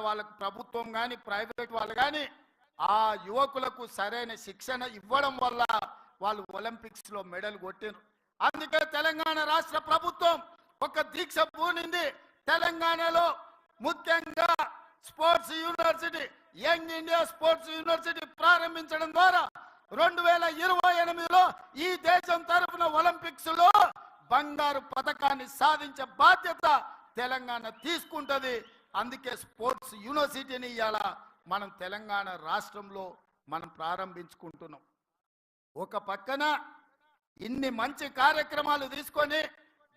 వాళ్ళకు ప్రభుత్వం కానీ ప్రైవేట్ వాళ్ళు కానీ ఆ యువకులకు సరైన శిక్షణ ఇవ్వడం వల్ల వాళ్ళు ఒలింపిక్స్లో మెడల్ కొట్టినారు. అందుకే తెలంగాణ రాష్ట్ర ప్రభుత్వం ఒక దీక్ష పూనింది. తెలంగాణలో ముఖ్యంగా sports university, young India sports university ప్రారంభించడం ద్వారా 2028లో ఈ దేశం తరఫున ఒలింపిక్స్ లో బంగారు పతకాన్ని సాధించే బాధ్యత తెలంగాణ తీసుకుంటది. అందుకే స్పోర్ట్స్ యూనివర్సిటీని ఇవాళ మనం తెలంగాణ రాష్ట్రంలో మనం ప్రారంభించుకుంటున్నాం. ఒక పక్కన ఇన్ని మంచి కార్యక్రమాలు తీసుకొని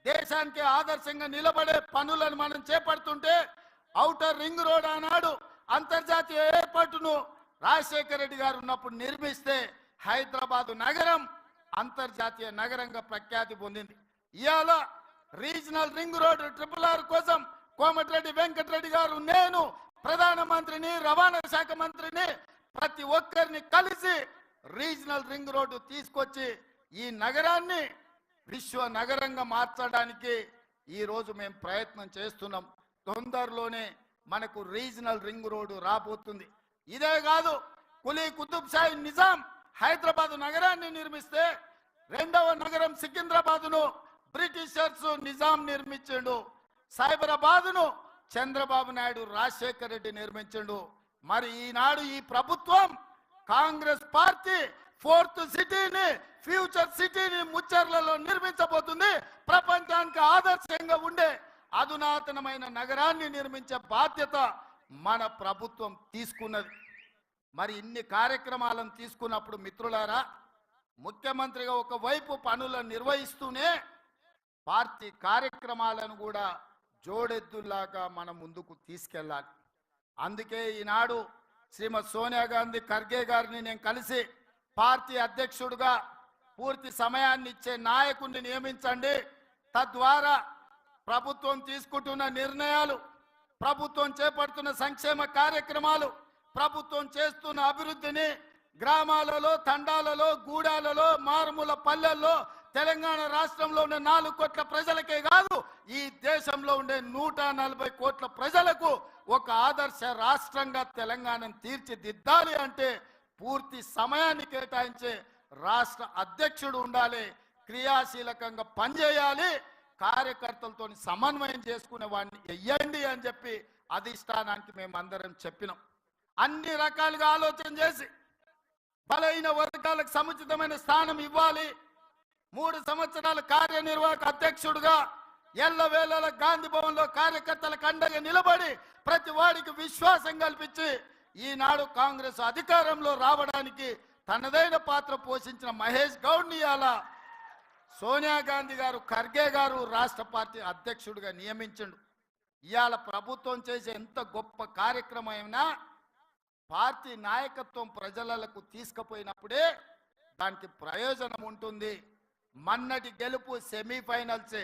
దేశానికి ఆదర్శంగా నిలబడే పనులను మనం చేపడుతుంటే ఔటర్ రింగ్ రోడ్ ఆనాడు అంతర్జాతీయ ఎయిర్పోర్టును రాజశేఖర రెడ్డి గారు ఉన్నప్పుడు నిర్మిస్తే హైదరాబాదు నగరం అంతర్జాతీయ నగరంగా ప్రఖ్యాతి పొందింది. ఇవాళ రీజనల్ రింగ్ రోడ్ RRR కోసం కోమటిరెడ్డి వెంకటరెడ్డి గారు, నేను ప్రధానమంత్రిని, రవాణా శాఖ మంత్రిని, ప్రతి ఒక్కరిని కలిసి రీజనల్ రింగ్ రోడ్డు తీసుకొచ్చి ఈ నగరాన్ని విశ్వ నగరంగా మార్చడానికి ఈరోజు మేము ప్రయత్నం చేస్తున్నాం. తొందరలోనే మనకు రీజనల్ రింగ్ రోడ్డు రాబోతుంది. ఇదే కాదు, కులీ కుతుబ్ షాహీ నిజాం హైదరాబాద్ నగరాన్ని నిర్మిస్తే రెండవ నగరం సికింద్రాబాద్ను బ్రిటిషర్స్ నిజాం నిర్మించిండు. సైబరాబాద్ను చంద్రబాబు నాయుడు రాజశేఖర రెడ్డి నిర్మించిండు. మరి ఈనాడు ఈ ప్రభుత్వం కాంగ్రెస్ పార్టీ 4th సిటీని, ఫ్యూచర్ సిటీని ముచ్చర్లలో నిర్మించబోతుంది. ప్రపంచానికి ఆదర్శంగా ఉండే అధునాతనమైన నగరాన్ని నిర్మించే బాధ్యత మన ప్రభుత్వం తీసుకున్నది. మరి ఇన్ని కార్యక్రమాలను తీసుకున్నప్పుడు మిత్రులారా, ముఖ్యమంత్రిగా ఒకవైపు పనులను నిర్వహిస్తూనే పార్టీ కార్యక్రమాలను కూడా జోడెద్దులాగా మనం ముందుకు తీసుకెళ్ళాలి. అందుకే ఈనాడు శ్రీమతి సోనియా గాంధీ ఖర్గే గారిని నేను కలిసి పార్టీ అధ్యక్షుడిగా పూర్తి సమయాన్ని ఇచ్చే నాయకుడిని నియమించండి, తద్వారా ప్రభుత్వం తీసుకుంటున్న నిర్ణయాలు, ప్రభుత్వం చేపడుతున్న సంక్షేమ కార్యక్రమాలు, ప్రభుత్వం చేస్తున్న అభివృద్ధిని గ్రామాలలో, తండాలలో, గూడాలలో, మారుమూల పల్లెల్లో తెలంగాణ రాష్ట్రంలో ఉన్న 4 కోట్ల ప్రజలకే కాదు, ఈ దేశంలో ఉండే 140 కోట్ల ప్రజలకు ఒక ఆదర్శ రాష్ట్రంగా తెలంగాణను తీర్చిదిద్దాలి అంటే పూర్తి సమయాన్ని కేటాయించే రాష్ట్ర అధ్యక్షుడు ఉండాలి, క్రియాశీలకంగా పనిచేయాలి, కార్యకర్తలతో సమన్వయం చేసుకునే వాడిని వెయ్యండి అని చెప్పి అధిష్టానానికి మేము అందరం చెప్పినాం. అన్ని రకాలుగా ఆలోచన చేసి బలైన వర్గాలకు సముచితమైన స్థానం ఇవ్వాలి. 3 సంవత్సరాల కార్యనిర్వాహక అధ్యక్షుడుగా ఎల్లవేళల గాంధీ భవన్లో కార్యకర్తలకు అండగా నిలబడి ప్రతి వాడికి విశ్వాసం కల్పించి ఈనాడు కాంగ్రెస్ అధికారంలో రావడానికి తనదైన పాత్ర పోషించిన మహేష్ గౌడ్ని ఇవాళ సోనియా గాంధీ గారు, ఖర్గే గారు రాష్ట్ర పార్టీ అధ్యక్షుడిగా నియమించండు. ఇవాళ ప్రభుత్వం చేసే ఎంత గొప్ప కార్యక్రమమైనా పార్టీ నాయకత్వం ప్రజలకు తీసుకుపోయినప్పుడే దానికి ప్రయోజనం ఉంటుంది. మన్నటి గెలుపు సెమీఫైనల్సే.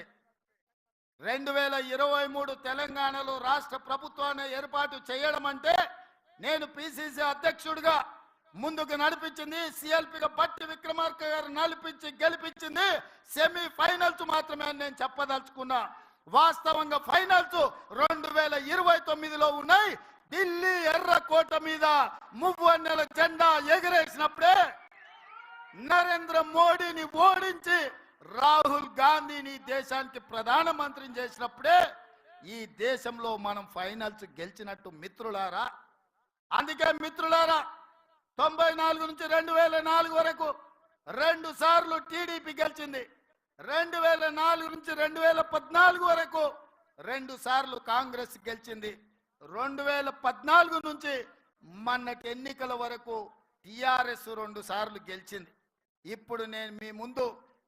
2023 తెలంగాణలో రాష్ట్ర ప్రభుత్వాన్ని ఏర్పాటు చేయడం అంటే నేను పిసిసి అధ్యక్షుడిగా ముందుకు నడిపించింది, సిఎల్పిగా బట్టి విక్రమార్క గారు నడిపించి గెలిపించింది సెమీఫైనల్స్ మాత్రమే నేను చెప్పదలుచుకున్నా. వాస్తవంగా ఫైనల్స్ 2029లో ఉన్నాయి. ఢిల్లీ ఎర్రకోట మీద మువ్వన్నెల జెండా ఎగరేసినప్పుడే, నరేంద్ర మోడీని ఓడించి రాహుల్ గాంధీని దేశానికి ప్రధానమంత్రిని చేసినప్పుడే ఈ దేశంలో మనం ఫైనల్స్ గెలిచినట్టు మిత్రులారా. అందుకే మిత్రులారా, 94 నుంచి 2004 వరకు 2 సార్లు టీడీపీ గెలిచింది. 2004 నుంచి 2014 వరకు 2 సార్లు కాంగ్రెస్ గెలిచింది. 2014 నుంచి మొన్నటి ఎన్నికల వరకు టిఆర్ఎస్ 2 సార్లు గెలిచింది. ఇప్పుడు నేను మీ ముందు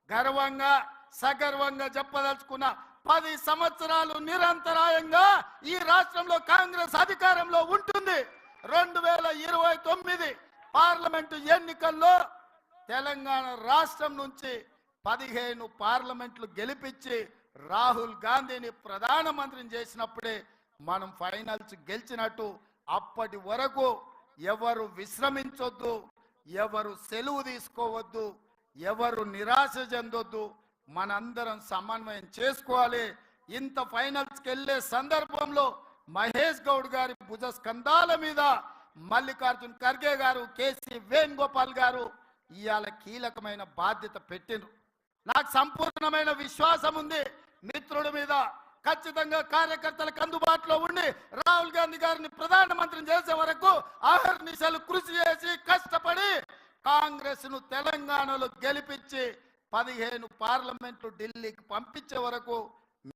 గర్వంగా సగర్వంగా చెప్పదలుచుకున్న 10 సంవత్సరాలు నిరంతరాయంగా ఈ రాష్ట్రంలో కాంగ్రెస్ అధికారంలో ఉంటుంది. 2029 పార్లమెంటు ఎన్నికల్లో తెలంగాణ రాష్ట్రం నుంచి 15 పార్లమెంట్లు గెలిపించి రాహుల్ గాంధీని ప్రధానమంత్రిని చేసినప్పుడే మనం ఫైనల్స్ గెలిచినట్టు. అప్పటి వరకు ఎవరు విశ్రమించొద్దు, ఎవరు సెలవు తీసుకోవద్దు, ఎవరు నిరాశ చెందొద్దు, మనందరం సమన్వయం చేసుకోవాలి. ఇంత ఫైనల్స్కి వెళ్ళే సందర్భంలో మహేష్ గౌడ్ గారి భుజ స్కంధాల మీద మల్లికార్జున్ ఖర్గే గారు, కేసీ వేణుగోపాల్ గారు ఇవాళ కీలకమైన బాధ్యత పెట్టిండ్రు. నాకు సంపూర్ణమైన విశ్వాసం ఉంది మిత్రుడి మీద. ఖచ్చితంగా కార్యకర్తలకు అందుబాటులో ఉండి రాహుల్ గాంధీ గారిని ప్రధానమంత్రిని చేసే వరకు అహర్నిశలు కృషి చేసి కష్టపడి కాంగ్రెస్ ను తెలంగాణలో గెలిపించి 15 పార్లమెంట్లు ఢిల్లీకి పంపించే వరకు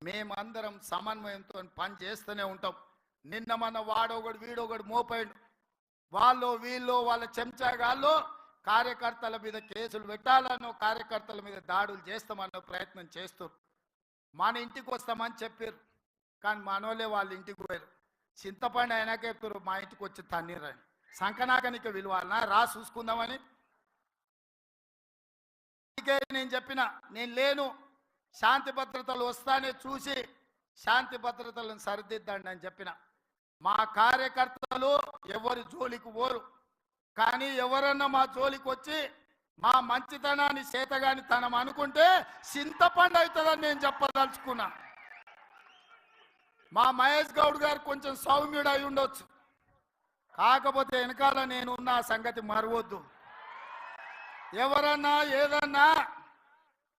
మేమందరం సమన్వయంతో పని చేస్తూనే ఉంటాం. నిన్న మన వాడొకడు వీడొకడు మోపాడు, వాళ్ళు వీళ్ళు వాళ్ళ చెంచాగాళ్ళు కార్యకర్తల మీద కేసులు పెట్టాలనో కార్యకర్తల మీద దాడులు చేస్తామన్న ప్రయత్నం చేస్తారు. మన ఇంటికి వస్తామని చెప్పారు, కానీ మనోళ్ళే వాళ్ళ ఇంటికి పోయారు. చింతపండు అయినాక చెప్పారు మా ఇంటికి వచ్చి తన్నీరని. సంకనాకనిక విలువాలనా రా చూసుకుందామని. నేను చెప్పిన నేను లేను, శాంతి భద్రతలు వస్తానే చూసి శాంతి భద్రతలను సరిదిద్దండి అని చెప్పిన. మా కార్యకర్తలు ఎవరి జోలికి పోరు, కానీ ఎవరన్నా మా జోలికి వచ్చి మా మంచితనాన్ని చేతగాని తనం అనుకుంటే చింతపండు అవుతుందని నేను చెప్పదలుచుకున్నా. మా మహేష్ గౌడ్ గారు కొంచెం సౌమ్యుడు అయి ఉండొచ్చు, కాకపోతే వెనకాల నేనున్న ఆ సంగతి మరవద్దు. ఎవరన్నా ఏదన్నా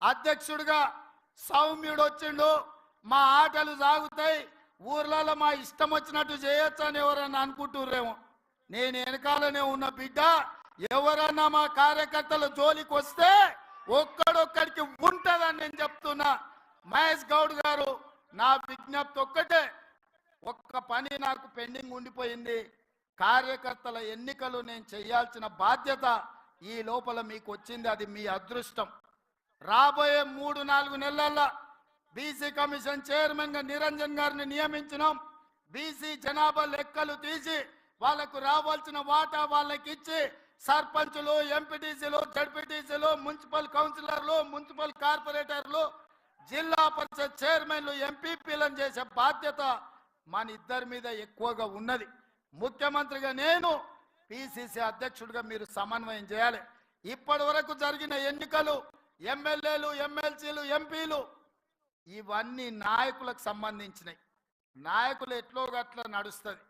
అధ్యక్షుడిగా సౌమ్యుడు వచ్చిండు, మా ఆటలు సాగుతాయి, ఊర్లలో మా ఇష్టం వచ్చినట్టు చేయొచ్చు అని ఎవరన్నా అనుకుంటుర్రేమో. నేను వెనకాలనే ఉన్న బిడ్డ. ఎవరన్నా మా కార్యకర్తల జోలికి వస్తే ఒక్కడొక్కడికి ఉంటుందని నేను చెప్తున్నా. మహేష్ గౌడ్ గారు, నా విజ్ఞప్తి ఒక్కటే, ఒక్క పని నాకు పెండింగ్ ఉండిపోయింది. కార్యకర్తల ఎన్నికలు నేను చేయాల్సిన బాధ్యత ఈ లోపల మీకు వచ్చింది, అది మీ అదృష్టం. రాబోయే 3-4 నెలల్లో బీసీ కమిషన్ చైర్మన్ గా నిరంజన్ గారిని నియమించినాం. బీసీ జనాభా లెక్కలు తీసి వాళ్లకు రావాల్సిన వాటా వాళ్ళకి ఇచ్చి సర్పంచులు, ఎంపీటీసీలు, జడ్పీటీసీలు, మున్సిపల్ కౌన్సిలర్లు, మున్సిపల్ కార్పొరేటర్లు, జిల్లా పరిషత్ చైర్మన్లు, ఎంపీపీలను చేసే బాధ్యత మన ఇద్దరి మీద ఎక్కువగా ఉన్నది. ముఖ్యమంత్రిగా నేను, పిసిసి అధ్యక్షుడిగా మీరు సమన్వయం చేయాలి. ఇప్పటి వరకు జరిగిన ఎన్నికలు, ఎమ్మెల్యేలు, ఎమ్మెల్సీలు, ఎంపీలు ఇవన్నీ నాయకులకు సంబంధించినవి. నాయకులు ఎట్లో గట్ల నడుస్తుంది,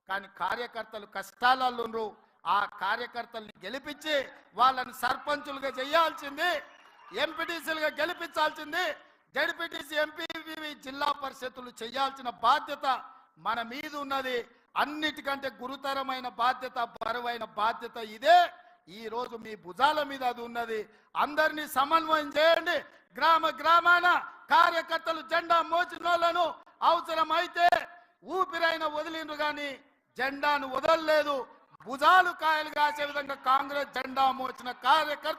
కానీ కార్యకర్తలు కష్టాలలో ఆ కార్యకర్తల్ని గెలిపించి వాళ్ళని సర్పంచులుగా చేయాల్సింది, ఎంపీటీసీలుగా గెలిపించాల్సింది, జడ్పీటీసీ, ఎంపీవి, జిల్లా పరిషత్తులు చేయాల్సిన బాధ్యత మన మీద ఉన్నది. అన్నిటికంటే గురుతరమైన బాధ్యత, బరువైన బాధ్యత ఇదే. ఈ రోజు మీ భుజాల మీద అది ఉన్నది. అందరినీ సమన్వయం చేయండి. గ్రామ గ్రామాన కార్యకర్తలు జెండా మోచినోళ్లను అవసరమైతే ఊపిరైన వదిలిండ్రు, కానీ జెండాను వదలలేదు. భుజాలు కాయలు కాసే విధంగా కాంగ్రెస్ జెండా మోచిన కార్యకర్త